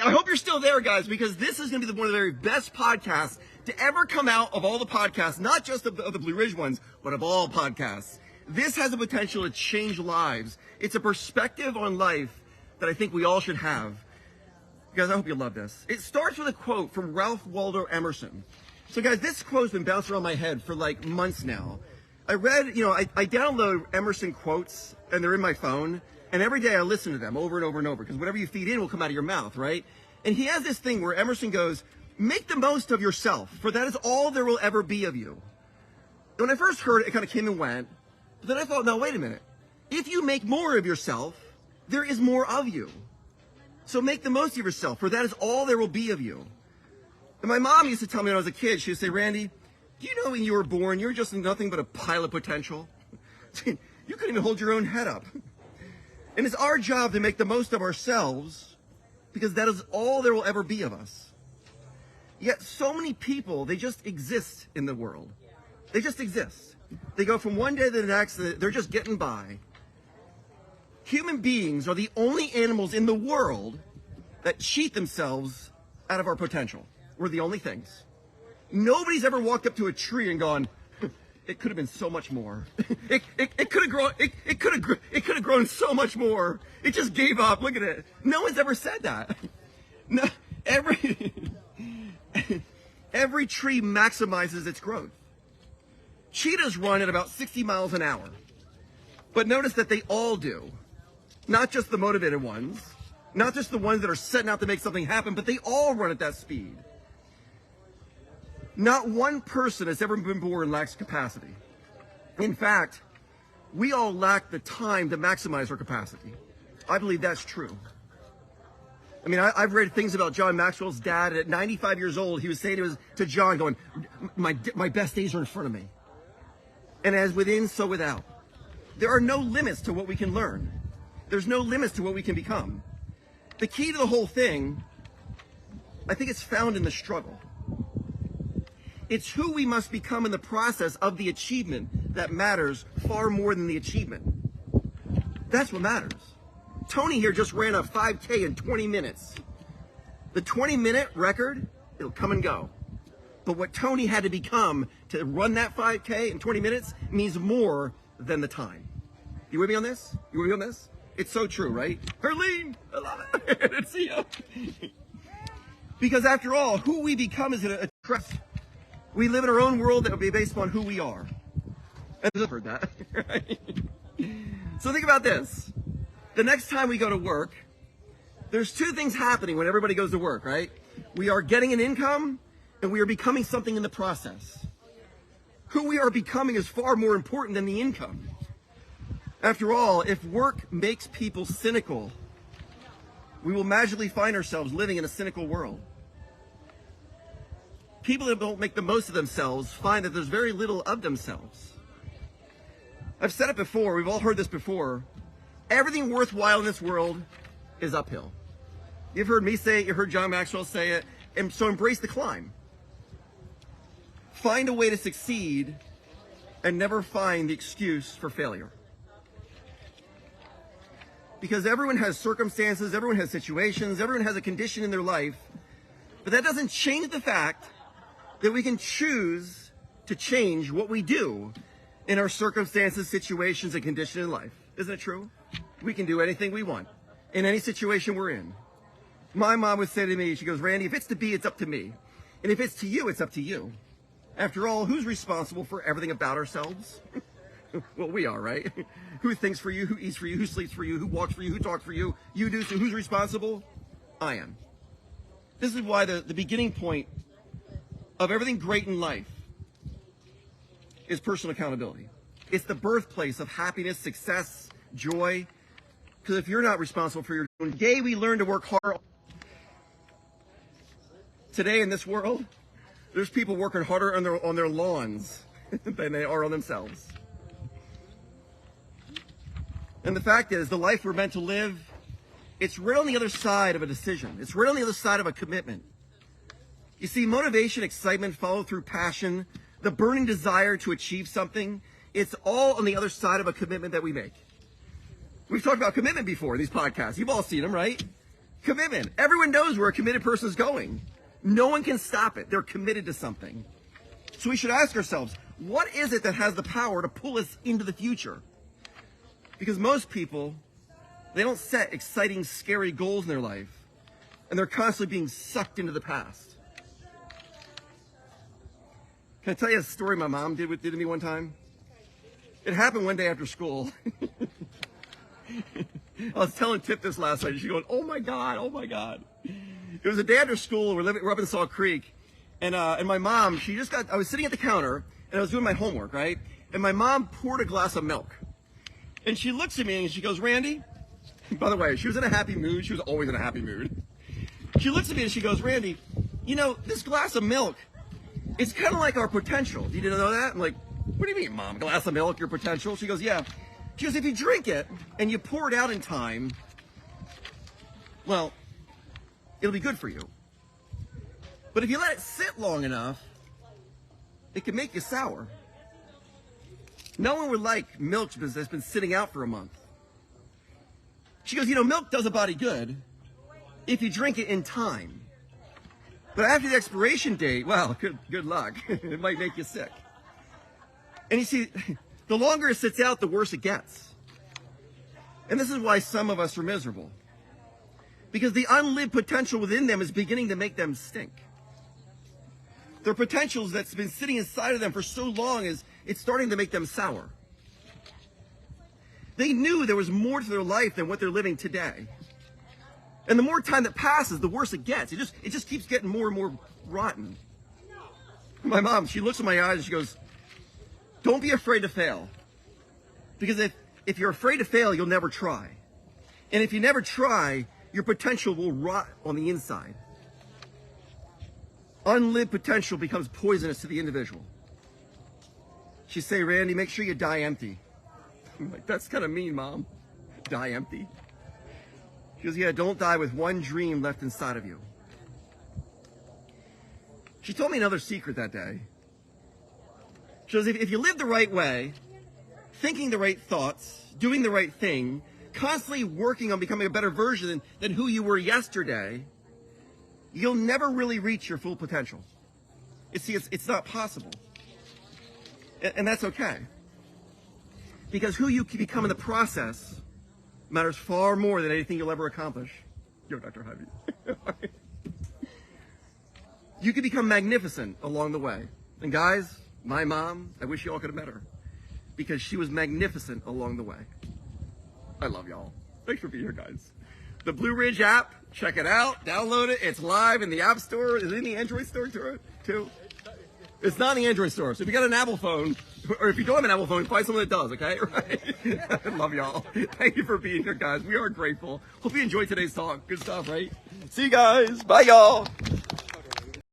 I hope you're still there, guys, because this is going to be one of the very best podcasts to ever come out of all the podcasts, not just of the Blue Ridge ones, but of all podcasts. This has the potential to change lives. It's a perspective on life that I think we all should have. Guys, I hope you love this. It starts with a quote from Ralph Waldo Emerson. So, guys, this quote's been bouncing around my head for like months now. I download Emerson quotes, and they're in my phone, and every day I listen to them over and over and over, because whatever you feed in will come out of your mouth, right? And he has this thing where Emerson goes, make the most of yourself, for that is all there will ever be of you. And when I first heard it, it kind of came and went, but then I thought, no, wait a minute. If you make more of yourself, there is more of you. So make the most of yourself, for that is all there will be of you. And my mom used to tell me when I was a kid, she would say, Randy, do you know when you were born, you were just nothing but a pile of potential? You couldn't even hold your own head up. And it's our job to make the most of ourselves, because that is all there will ever be of us. Yet so many people, they just exist in the world. They just exist. They go from one day to the next, they're just getting by. Human beings are the only animals in the world that cheat themselves out of our potential. We're the only things. Nobody's ever walked up to a tree and gone, it could have been so much more. It could have grown so much more. It just gave up. Look at it. No one's ever said that. No, every tree maximizes its growth. Cheetahs run at about 60 miles an hour. But notice that they all do. Not just the motivated ones, not just the ones that are setting out to make something happen, but they all run at that speed. Not one person has ever been born lacks capacity. In fact, we all lack the time to maximize our capacity. I believe that's true. I mean, I've read things about John Maxwell's dad. At 95 years old, he was saying to John, going, my best days are in front of me. And as within, so without. There are no limits to what we can learn. There's no limits to what we can become. The key to the whole thing, I think it's found in the struggle. It's who we must become in the process of the achievement that matters far more than the achievement. That's what matters. Tony here just ran a 5K in 20 minutes. The 20-minute record, it'll come and go. But what Tony had to become to run that 5K in 20 minutes means more than the time. You with me on this? You with me on this? It's so true, right? Herlene, I love it. It's you. Because after all, who we become is a trust. We live in our own world that will be based upon who we are. And I've heard that. Right? So think about this. The next time we go to work, there's two things happening when everybody goes to work, right? We are getting an income, and we are becoming something in the process. Who we are becoming is far more important than the income. After all, if work makes people cynical, we will magically find ourselves living in a cynical world. People that don't make the most of themselves find that there's very little of themselves. I've said it before, we've all heard this before. Everything worthwhile in this world is uphill. You've heard me say it, you've heard John Maxwell say it, and so embrace the climb. Find a way to succeed and never find the excuse for failure. Because everyone has circumstances, everyone has situations, everyone has a condition in their life, but that doesn't change the fact that we can choose to change what we do in our circumstances, situations, and condition in life. Isn't it true? We can do anything we want in any situation we're in. My mom would say to me, she goes, Randy, if it's to be, it's up to me. And if it's to you, it's up to you. After all, who's responsible for everything about ourselves? Well, we are, right? Who thinks for you, who eats for you, who sleeps for you, who walks for you, who talks for you? You do, so who's responsible? I am. This is why the beginning point of everything great in life is personal accountability. It's the birthplace of happiness, success, joy. Because if you're not responsible for your own day, we learn to work hard. Today in this world, there's people working harder on their lawns than they are on themselves. And the fact is, the life we're meant to live, it's right on the other side of a decision. It's right on the other side of a commitment. You see, motivation, excitement, follow through, passion, the burning desire to achieve something, it's all on the other side of a commitment that we make. We've talked about commitment before in these podcasts. You've all seen them, right? Commitment. Everyone knows where a committed person is going. No one can stop it. They're committed to something. So we should ask ourselves, what is it that has the power to pull us into the future? Because most people, they don't set exciting, scary goals in their life, and they're constantly being sucked into the past. Can I tell you a story my mom did to me one time? It happened one day after school. I was telling Tip this last night, and she's going, oh my God, oh my God. It was a day after school, we're up in Salt Creek, and my mom, I was sitting at the counter, and I was doing my homework, right? And my mom poured a glass of milk. And she looks at me and she goes, Randy, by the way, she was in a happy mood. She was always in a happy mood. She looks at me and she goes, Randy, you know, this glass of milk, it's kind of like our potential. Do you know that? I'm like, what do you mean, Mom? Glass of milk, your potential? She goes, yeah. She goes, if you drink it and you pour it out in time, well, it'll be good for you. But if you let it sit long enough, it can make you sour. No one would like milk that's been sitting out for a month. She goes, you know, milk does a body good if you drink it in time. But after the expiration date, well, good luck. It might make you sick. And you see, the longer it sits out, the worse it gets. And this is why some of us are miserable. Because the unlived potential within them is beginning to make them stink. Their potentials that's been sitting inside of them for so long it's starting to make them sour. They knew there was more to their life than what they're living today. And the more time that passes, the worse it gets. It just keeps getting more and more rotten. My mom, she looks in my eyes and she goes, don't be afraid to fail. Because if you're afraid to fail, you'll never try. And if you never try, your potential will rot on the inside. Unlived potential becomes poisonous to the individual. She'd say, Randy, make sure you die empty. I'm like, that's kind of mean, Mom. Die empty. She goes, yeah, don't die with one dream left inside of you. She told me another secret that day. She goes, if you live the right way, thinking the right thoughts, doing the right thing, constantly working on becoming a better version than who you were yesterday, you'll never really reach your full potential. It's not possible. And that's okay. Because who you can become in the process matters far more than anything you'll ever accomplish. Yo, Dr. Harvey. You can become magnificent along the way. And guys, my mom, I wish you all could have met her. Because she was magnificent along the way. I love y'all. Thanks for being here, guys. The Blue Ridge app, check it out, download it. It's live in the App Store. Is it in the Android Store too? It's not in the Android Store. So if you got an Apple phone, or if you don't have an Apple phone, find someone that does, okay? Right? I love y'all. Thank you for being here, guys. We are grateful. Hope you enjoyed today's talk. Good stuff, right? See you guys. Bye, y'all.